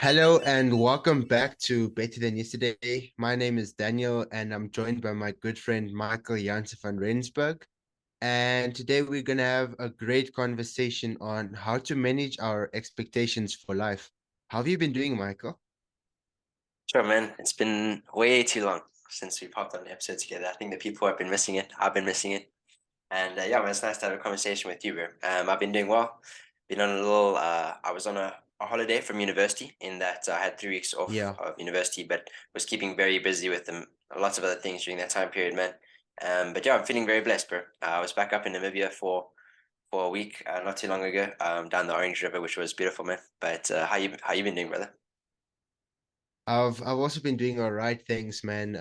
Hello and welcome back to Better Than Yesterday. My name is Daniel and I'm joined by my good friend Michael Janse van Rensburg. And today we're going to have a great conversation on how to manage our expectations for life. How have you been doing, Michael? Sure, man. It's been way too long since we popped on an episode together. I think the people have been missing it. I've been missing it. And yeah, man, it's nice to have a conversation with you, bro. I've been doing well. Been on a little, I was on a holiday from university in that I had 3 weeks off Yeah. of university, but was keeping very busy with them, lots of other things during that time period, man. But yeah, I'm feeling very blessed, bro. I was back up in Namibia for a week not too long ago, down the Orange River, which was beautiful, man. But how you been doing, brother? I've also been doing all right, thanks, man.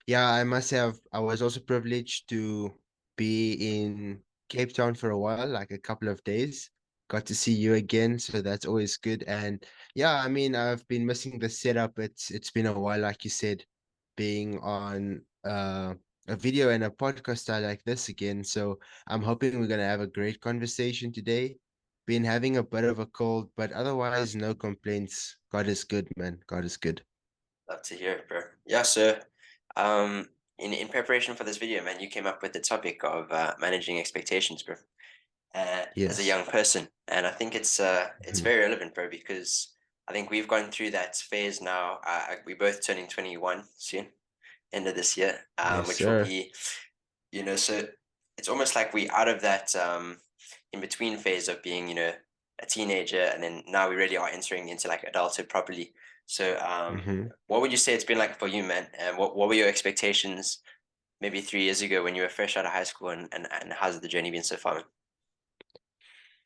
Yeah, I must have. I was also privileged to be in Cape Town for a while, like a couple of days. Got to see you again, so that's always good. And yeah, I mean, I've been missing the setup. It's been a while, like you said, being on a video and a podcast style like this again. So I'm hoping we're gonna have a great conversation today. Been having a bit of a cold, but otherwise, no complaints. God is good, man. God is good. Love to hear it, bro. Yeah, so um, in preparation for this video, man, you came up with the topic of managing expectations, bro, as a Yes. young person, and I think it's Mhm. very relevant, bro, because I think we've gone through that phase now. We both turning 21 soon, end of this year, Yes, which will sir. be, so it's almost like we out of that in between phase of being, a teenager, and then now we really are entering into like adulthood properly. So, Hmm. what would you say it's been like for you, man? And what were your expectations maybe 3 years ago when you were fresh out of high school, and how's the journey been so far, man?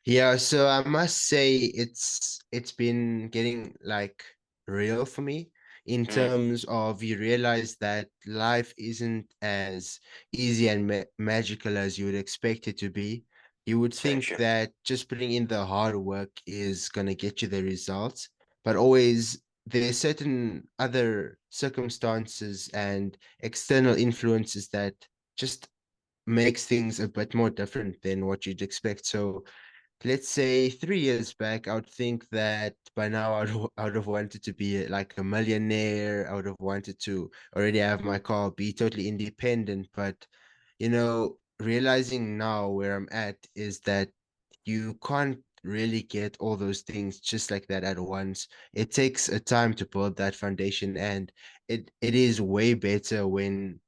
Yeah, so I must say it's been getting like real for me in Mm, terms of you realize that life isn't as easy and magical as you would expect it to be. You would it's very think true. that just putting in the hard work is gonna get you the results, but always there's certain other circumstances and external influences that just makes things a bit more different than what you'd expect. So let's say 3 years back, I would think that by now I would have wanted to be like a millionaire. I would have wanted to already have my car, be totally independent. But, realizing now where I'm at is that you can't really get all those things just like that at once. It takes a time to build that foundation, and it is way better when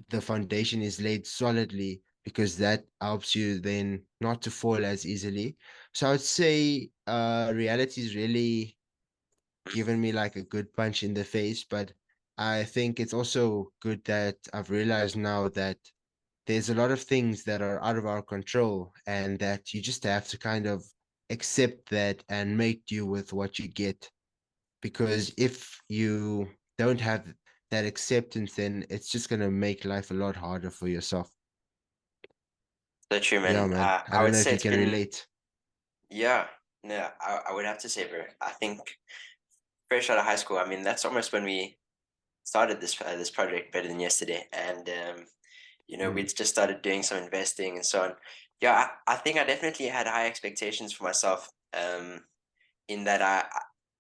the foundation is laid solidly because that helps you then not to fall as easily. So I would say reality's really given me like a good punch in the face, but I think it's also good that I've realized now that there's a lot of things that are out of our control and that you just have to kind of accept that and make do with what you get. Because if you don't have that acceptance, then it's just going to make life a lot harder for yourself. So true, Yeah, man. man. I I don't would know if say you it's can been, relate. yeah, no, I would have to say, bro. I think fresh out of high school, I mean, that's almost when we started this project better than yesterday, and Mm. we'd just started doing some investing and so on. Yeah, I think I definitely had high expectations for myself. In that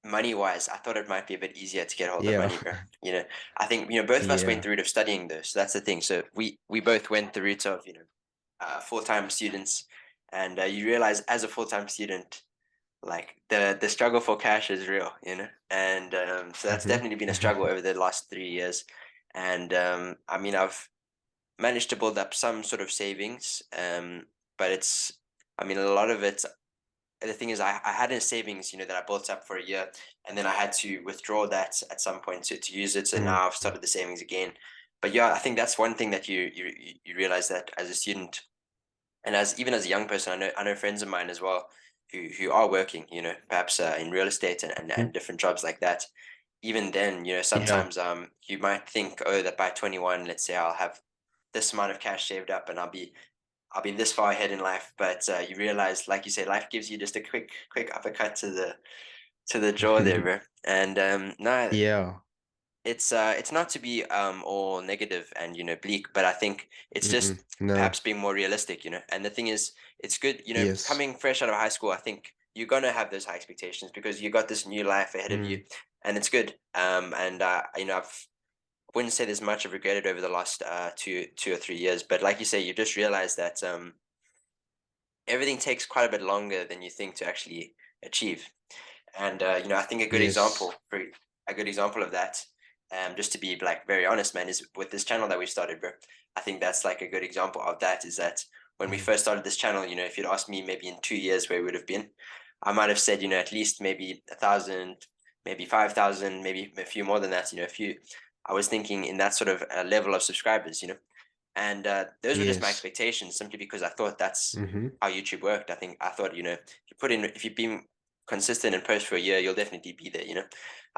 money wise, I thought it might be a bit easier to get hold of Yeah. money, bro. You know, I think both of us went Yeah. the route of studying though, so that's the thing. So we both went the route of full-time students, and you realize as a full-time student, like the struggle for cash is real, and so that's Hmm. definitely been a struggle over the last 3 years. And I mean, I've managed to build up some sort of savings, but I mean, a lot of it. The thing is, I had a savings, that I built up for a year, and then I had to withdraw that at some point to use it. So now I've started the savings again. But yeah, I think that's one thing that you realize that as a student, and as even as a young person, I know friends of mine as well who are working, perhaps in real estate and different jobs like that. Even then, Yeah. sometimes you might think, oh, that by 21, let's say I'll have this amount of cash saved up and I'll be this far ahead in life. But you realize, like you say, life gives you just a quick uppercut to the jaw there, bro. And no, Yeah. it's not to be all negative and bleak, but I think it's Mm-mm. just No. perhaps being more realistic. And the thing is, it's good, Yes. coming fresh out of high school. I think you're gonna have those high expectations because you got this new life ahead of you, Mm. and it's good. And I wouldn't say there's much I've regretted over the last 2 or 3 years, but like you say, you just realize that everything takes quite a bit longer than you think to actually achieve. And I think Yes. a good example of that, just to be like very honest, man, is with this channel that we started, bro. I think that's like a good example of that. Is that when we Mm. first started this channel, if you'd asked me maybe in 2 years where we would have been, I might have said, at least maybe 1,000, maybe 5,000, maybe a few more than that. A few. I was thinking in that sort of level of subscribers. And those were just my Yes. expectations, simply because I thought that's Mm-hmm. how YouTube worked. I thought, if you've been consistent and post for a year, you'll definitely be there.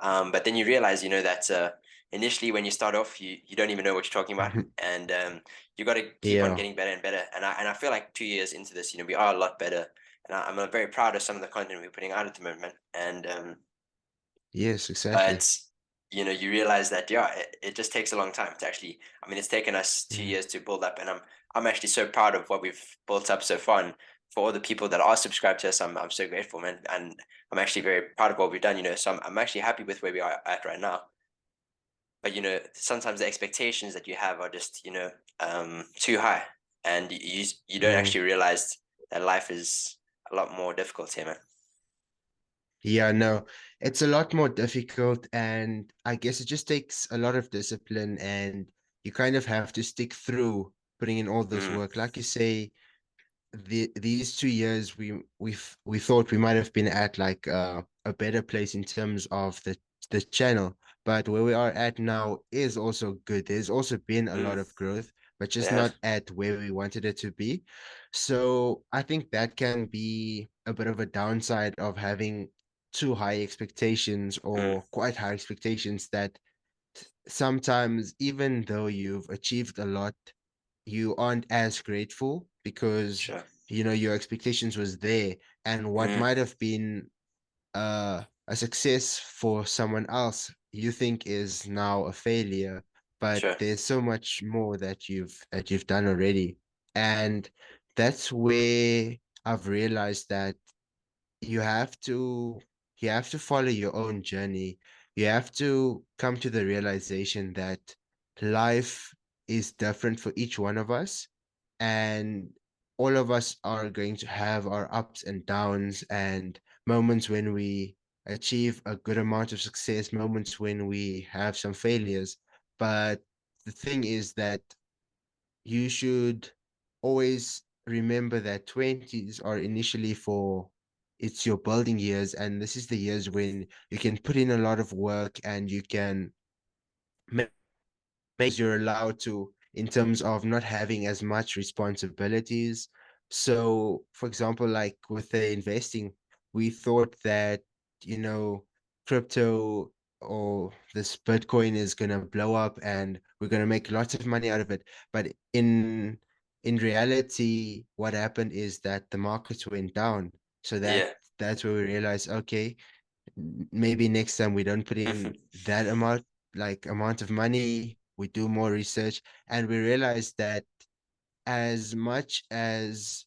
But then you realize, that initially when you start off, you don't even know what you're talking about, and you got to keep on Yeah. getting better and better. And I feel like 2 years into this, we are a lot better, and I'm very proud of some of the content we're putting out at the moment. And Yes, exactly. but you realize that, yeah, it just takes a long time to actually. I mean, it's taken us two Mm. years to build up, and I'm actually so proud of what we've built up so far. And for all the people that are subscribed to us, I'm so grateful, man. And I'm actually very proud of what we've done. So I'm actually happy with where we are at right now. But sometimes the expectations that you have are just too high, and you don't Mm. actually realize that life is a lot more difficult here, man. Yeah, no, it's a lot more difficult, and I guess it just takes a lot of discipline, and you kind of have to stick through putting in all this Mm, work. Like you say, these 2 years we thought we might have been at like a better place in terms of the channel, but where we are at now is also good. There's also been a lot mm, of growth, but it just has. not at where we wanted it to be. So I think that can be a bit of a downside of having too high expectations Mm, or quite high expectations, that sometimes even though you've achieved a lot, you aren't as grateful because sure. your expectations was there, and what Mm, might have been a success for someone else you think is now a failure, but sure. there's so much more that you've done already. And that's where I've realized that you have to you have to follow your own journey. You have to come to the realization that life is different for each one of us, and all of us are going to have our ups and downs, and moments when we achieve a good amount of success, moments when we have some failures. But the thing is that you should always remember that 20s are initially for it's your building years, and this is the years when you can put in a lot of work and you can make you're allowed to, in terms of not having as much responsibilities. So, for example, like with the investing, we thought that, you know, crypto or this Bitcoin is gonna blow up and we're gonna make lots of money out of it. But in reality, what happened is that the markets went down. So Yeah. that's where we realized, okay, maybe next time we don't put in that amount of money, we do more research, and we realize that as much as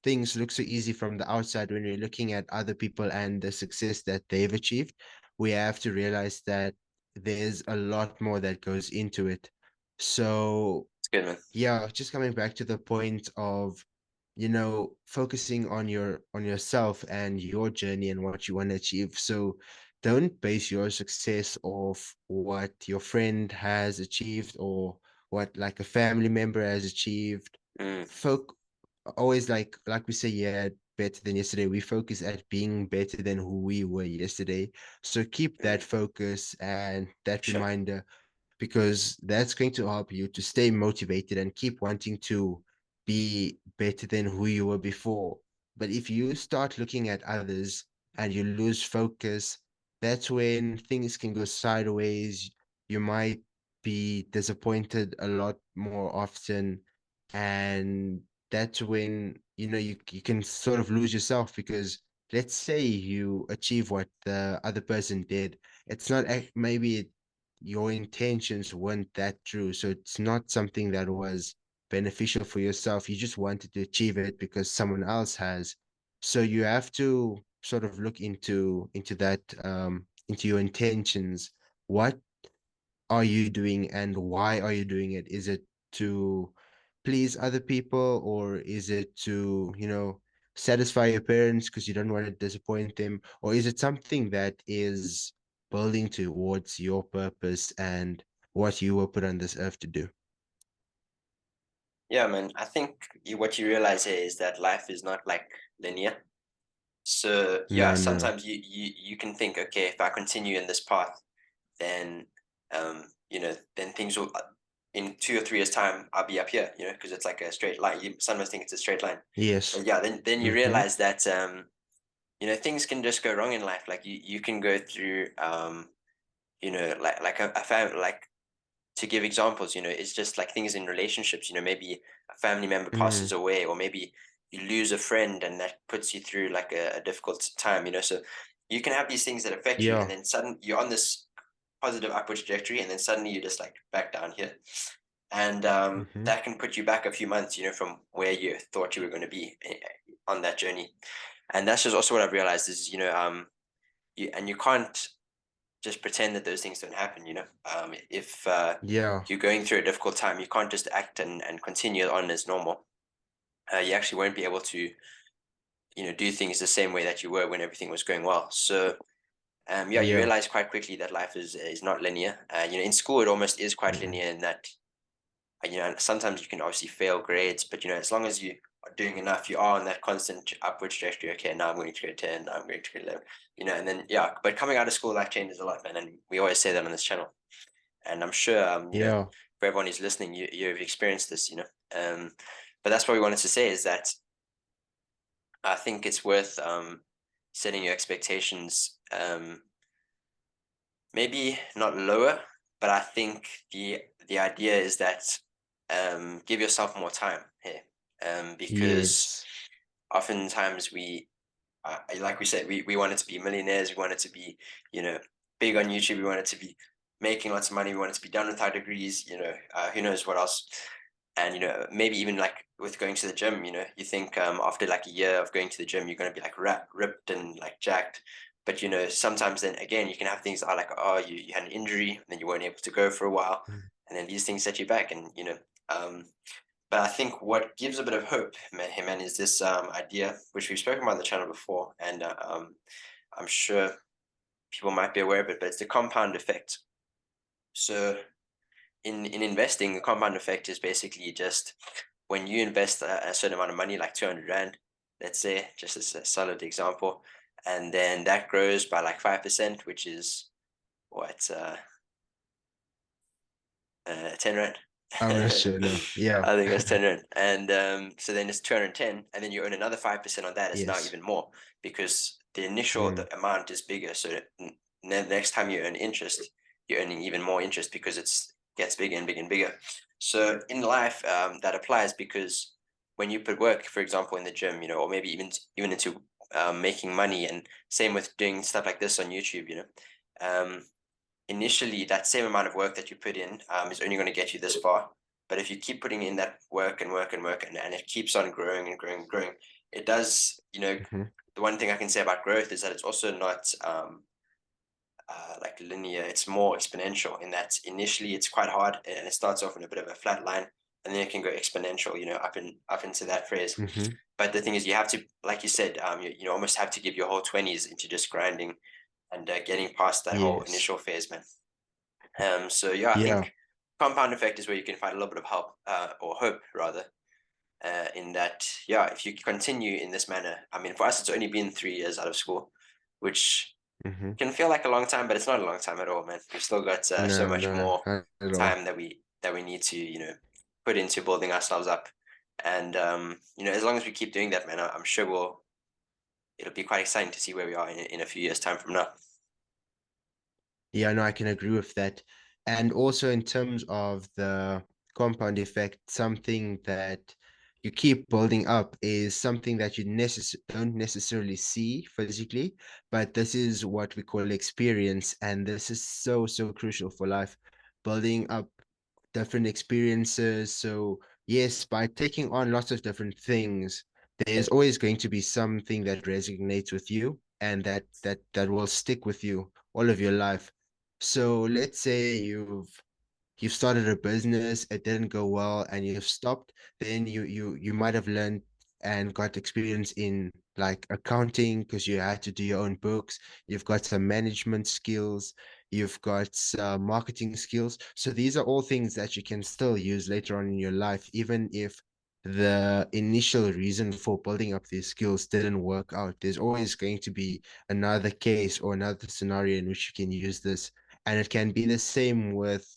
things look so easy from the outside, when we're looking at other people and the success that they've achieved, we have to realize that there's a lot more that goes into it. So It's good, man. yeah, just coming back to the point of, focusing on yourself and your journey and what you want to achieve. So don't base your success off what your friend has achieved or what like a family member has achieved. Mm, Folk always like we say, yeah, better than yesterday. We focus at being better than who we were yesterday. So keep that mm, focus and that sure. reminder, because that's going to help you to stay motivated and keep wanting to be better than who you were before. But if you start looking at others and you lose focus, that's when things can go sideways. You might be disappointed a lot more often. And that's when, you can sort of lose yourself, because let's say you achieve what the other person did. It's not maybe your intentions weren't that true. So it's not something that was beneficial for yourself. You just wanted to achieve it because someone else has. So you have to sort of look into that into your intentions. What are you doing and why are you doing it? Is it to please other people, or is it to, satisfy your parents because you don't want to disappoint them? Or is it something that is building towards your purpose and what you were put on this earth to do? Yeah, man. I think what you realize here is that life is not like linear. So yeah, No, no, no. sometimes you can think, okay, if I continue in this path, then then things will in 2 or 3 years time I'll be up here, because it's like a straight line. You sometimes think it's a straight line, Yes. but yeah, then you Mm-hmm. realize that things can just go wrong in life. Like you can go through like a family, like, to give examples, it's just like things in relationships, maybe a family member passes Mm, away, or maybe you lose a friend and that puts you through like a difficult time, so you can have these things that affect you, and yeah. then suddenly you're on this positive upward trajectory, and then suddenly you're just like back down here. And Mm-hmm. that can put you back a few months, from where you thought you were going to be on that journey. And that's just also what I've realized is, you can't just pretend that those things don't happen. If Yeah. you're going through a difficult time, you can't just act and continue on as normal. You actually won't be able to, do things the same way that you were when everything was going well. So, yeah, you Yeah. realize quite quickly that life is not linear. In school, it almost is quite Mm-mm. linear in that, sometimes you can obviously fail grades, but as long as you are doing enough, you are on that constant upward trajectory. Okay, now I'm going to go 10, now I'm going to go 11, and then, yeah, but coming out of school, life changes a lot, man. And we always say that on this channel. And I'm sure, Yeah. for everyone who's listening, you've experienced this. But that's what we wanted to say is that I think it's worth setting your expectations, maybe not lower, but I think the idea is that, give yourself more time here, because Yes. oftentimes like we said, we wanted to be millionaires, we wanted to be, you know, big on YouTube, we wanted to be making lots of money, we wanted to be done with our degrees, who knows what else. And maybe even like with going to the gym, you think, after like a year of going to the gym, you're going to be like ripped and like jacked. But sometimes then again, you can have things that are like, oh, you had an injury, and then you weren't able to go for a while, Mm. and then these things set you back. And but I think what gives a bit of hope, man, is this idea which we've spoken about on the channel before, and I'm sure people might be aware of it, but it's the compound effect. So in investing, the compound effect is basically just when you invest a certain amount of money, like 200 rand, let's say, just as a solid example, and then that grows by like 5%, which is what, 10 rand. I'm not I sure. No. Yeah. think that's 10 rand. And so then it's 210, and then you earn another 5% on that. It's now Yes. even more because Mm. the amount is bigger. So the next time you earn interest, you're earning even more interest because it's gets bigger and bigger and bigger. So in life, that applies because when you put work, for example, in the gym, or maybe even into making money, and same with doing stuff like this on YouTube, um, initially that same amount of work that you put in, is only going to get you this far. But if you keep putting in that work and work and work, and it keeps on growing and growing and growing, it does. Mm-hmm. The one thing I can say about growth is that it's also not, like linear. It's more exponential in that initially it's quite hard and it starts off in a bit of a flat line, and then it can go exponential, up into that phrase. Mm-hmm. But the thing is, you have to, like you said, you almost have to give your whole 20s into just grinding and getting past that whole Yes. initial phase, man. So yeah, I Yeah. think compound effect is where you can find a little bit of help, or hope rather, in that, yeah, if you continue in this manner. I mean, for us, it's only been 3 years out of school, which Mm-hmm. can feel like a long time, but it's not a long time at all, man. We've still got so No, much no, more not at all. time that we need to, put into building ourselves up. And as long as we keep doing that, man, I'm sure it'll be quite exciting to see where we are in a few years' time from now. Yeah, no, I can agree with that. And also in terms of the compound effect, something that you keep building up is something that you don't necessarily see physically, but this is what we call experience. And this is so, so crucial for life, building up different experiences. So yes, by taking on lots of different things, there's always going to be something that resonates with you and that will stick with you all of your life. So let's say you've started a business, it didn't go well, and you've stopped, then you might have learned and got experience in like accounting because you had to do your own books. You've got some management skills, you've got some marketing skills. So these are all things that you can still use later on in your life, even if the initial reason for building up these skills didn't work out. There's always going to be another case or another scenario in which you can use this. And it can be the same with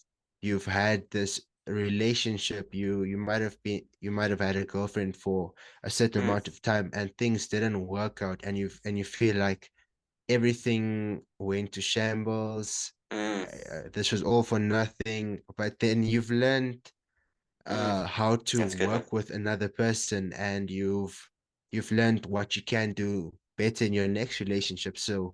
you've had this relationship, you might have had a girlfriend for a certain Mm, amount of time and things didn't work out, and you feel like everything went to shambles. mm, This was all for nothing, but then you've learned mm. how to That's good, man. work with another person, and you've learned what you can do better in your next relationship. So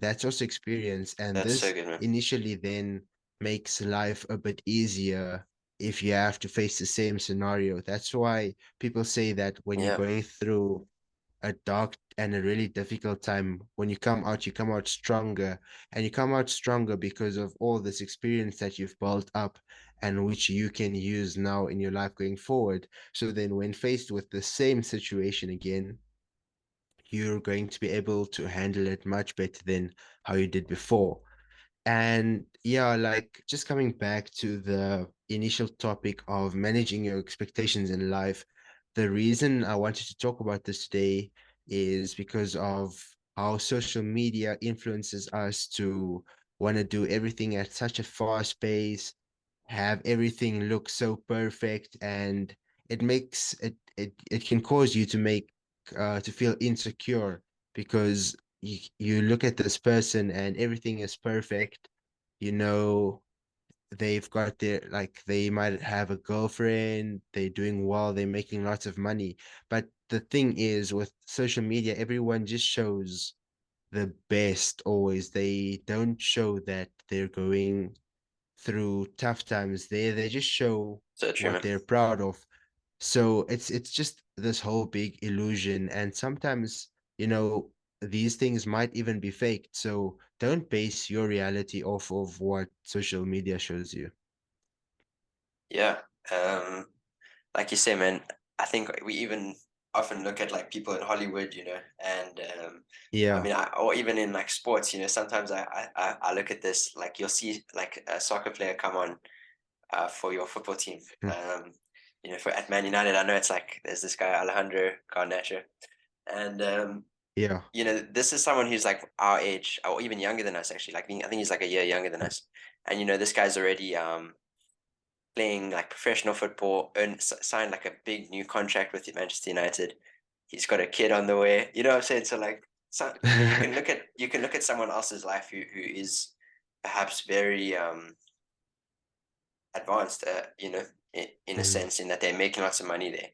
that's also experience, and That's so this good, man. initially then makes life a bit easier if you have to face the same scenario. That's why people say that when you're Yeah, going through a dark and a really difficult time, when you come out stronger, and you come out stronger because of all this experience that you've built up and which you can use now in your life going forward. So then when faced with the same situation again, you're going to be able to handle it much better than how you did before. And yeah, like just coming back to the initial topic of managing your expectations in life, the reason I wanted to talk about this today is because of how social media influences us to want to do everything at such a fast pace, have everything look so perfect, and it can cause you to make to feel insecure because you look at this person and everything is perfect. You know, they've got their like they might have a girlfriend, they're doing well, they're making lots of money. But the thing is with social media, everyone just shows the best always. They don't show that they're going through tough times. They just show so true, what man. they're proud of. So it's just this whole big illusion, and sometimes, these things might even be faked. So don't base your reality off of what social media shows you. Yeah. Like you say, man, I think we even often look at like people in Hollywood, and I Yeah. mean, or even in like sports, sometimes I look at this, like you'll see like a soccer player come on for your football team. Mm. For at Man United, I know it's like there's this guy Alejandro Garnacho, and Yeah. this is someone who's like our age or even younger than us actually. Like I think he's like a year younger than us, and this guy's already playing like professional football, signed like a big new contract with Manchester United. He's got a kid on the way. You know what I'm saying? So like, so you can look at someone else's life who is perhaps very advanced, in a Mhm. sense, in that they're making lots of money. They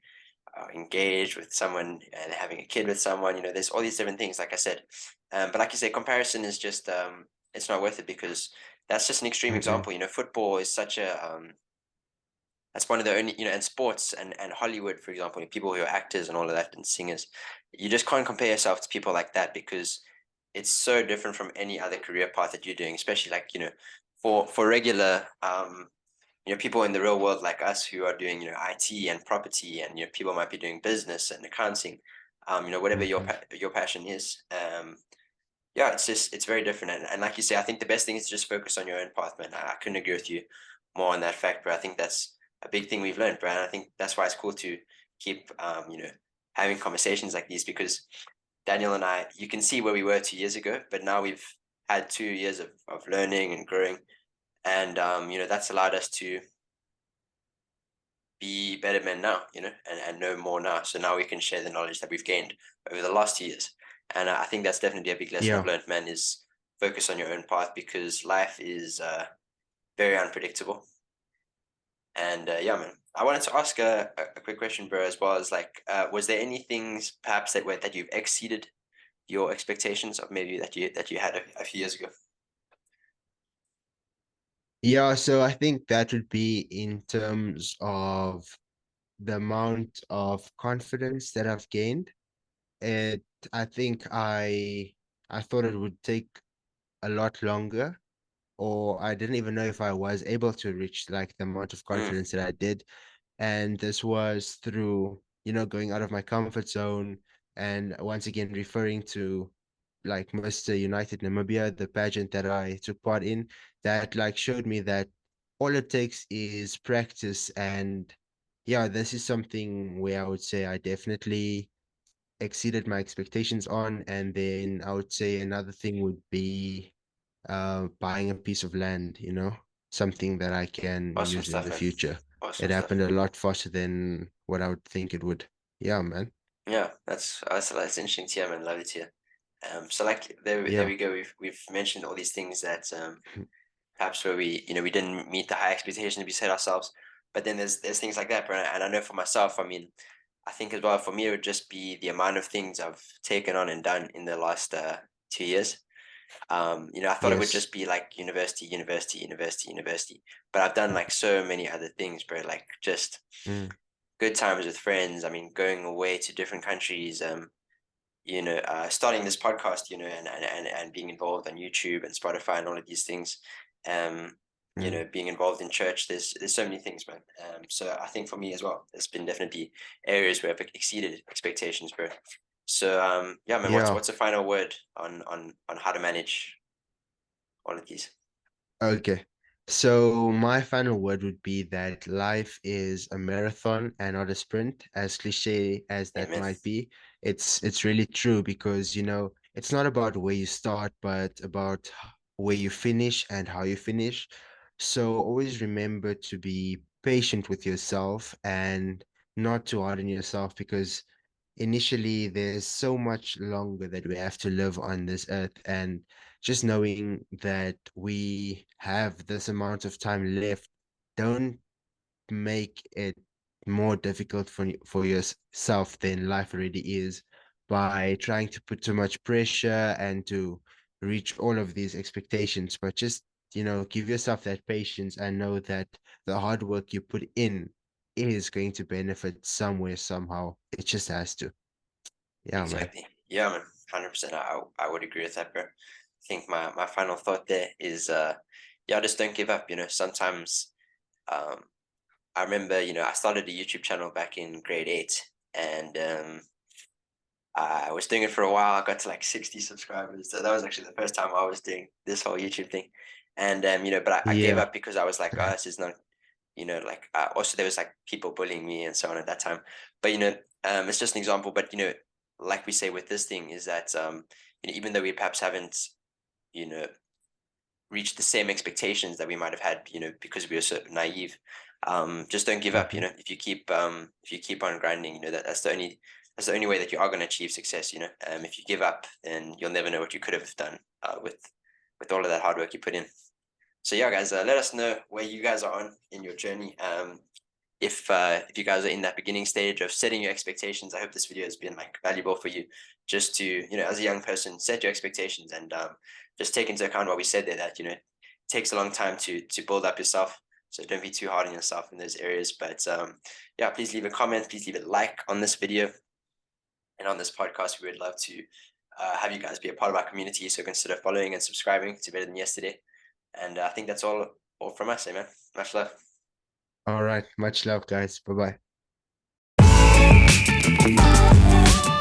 are engaged with someone and having a kid with someone. There's all these different things, like I said. But like you say, comparison is just it's not worth it because that's just an extreme Mm-mm. example. Football is such a that's one of the only, and sports and Hollywood, for example, people who are actors and all of that and singers, you just can't compare yourself to people like that because it's so different from any other career path that you're doing, especially like, for regular, people in the real world like us who are doing, IT and property and, people might be doing business and accounting, whatever Mm-mm. your passion is. Yeah, it's very different. And like you say, I think the best thing is to just focus on your own path, man. I couldn't agree with you more on that fact, bro. I think that's a big thing we've learned, bro. And I think that's why it's cool to keep, having conversations like these because Daniel and I, you can see where we were 2 years ago, but now we've had 2 years of learning and growing. And, that's allowed us to be better men now, and know more now. So now we can share the knowledge that we've gained over the last 2 years. And I think that's definitely a big lesson I've Yeah. learned, man, is focus on your own path because life is very unpredictable. And yeah, man, I wanted to ask a quick question, bro, as well as like, was there any things perhaps that you've exceeded your expectations of maybe that you had a few years ago? Yeah, so I think that would be in terms of the amount of confidence that I've gained. It, I think I thought it would take a lot longer, or I didn't even know if I was able to reach like the amount of Mm, confidence that I did. And this was through, going out of my comfort zone, and once again referring to like Mr. United Namibia, the pageant that I took part in, that like showed me that all it takes is practice. And yeah, this is something where I would say I definitely exceeded my expectations on. And then I would say another thing would be buying a piece of land, something that I can awesome use in stuff, the man. future. It Awesome stuff. happened a lot faster than what I would think it would. Yeah, man. Yeah, that's interesting to hear, man. Lovely to hear. So like there Yeah. we go. We've mentioned all these things that perhaps where we didn't meet the high expectations we set ourselves. But then there's things like that, bro. And I know for myself, I mean, I think as well for me it would just be the amount of things I've taken on and done in the last 2 years. I thought it would Yes. just be like university, university, university, university. But I've done like so many other things, bro. Like just Mm, good times with friends. I mean, going away to different countries. Starting this podcast, and being involved on YouTube and Spotify and all of these things. Um, mm. being involved in church. There's so many things, man. So I think for me as well, there's been definitely areas where I've exceeded expectations, bro. So yeah, man. What's Yeah. what's the final word on how to manage all of these? Okay. So my final word would be that life is a marathon and not a sprint, as cliche as that Amen. might be. It's really true because, it's not about where you start, but about where you finish and how you finish. So always remember to be patient with yourself and not too hard on yourself, because initially there's so much longer that we have to live on this earth. And just knowing that we have this amount of time left, don't make it more difficult for yourself than life already is, by trying to put too much pressure and to reach all of these expectations. But just, give yourself that patience and know that the hard work you put in is going to benefit somewhere, somehow. It just has to. Yeah, man. Exactly. Yeah, man. 100%. I would agree with that, bro. I think my final thought there is yeah, just don't give up. Sometimes um I remember, I started a YouTube channel back in grade 8, and I was doing it for a while. I got to like 60 subscribers. So that was actually the first time I was doing this whole YouTube thing. And but I gave Yeah. up because I was like, oh, this is not, like also there was like people bullying me and so on at that time. But it's just an example. But like we say with this thing is that even though we perhaps haven't, you know, reach the same expectations that we might have had, because we were so naive. Just don't give up. Mhm. If you keep on grinding, that's the only way that you are going to achieve success. If you give up, then you'll never know what you could have done with all of that hard work you put in. So yeah, guys, let us know where you guys are on in your journey. If you guys are in that beginning stage of setting your expectations, I hope this video has been like valuable for you, just to as a young person, set your expectations, and just take into account what we said there, that it takes a long time to build up yourself. So don't be too hard on yourself in those areas. But yeah, please leave a comment, please leave a like on this video and on this podcast. We would love to have you guys be a part of our community. So consider following and subscribing to Better Than Yesterday. And I think that's all from us, man. Much love. All right. Much love, guys. Bye bye.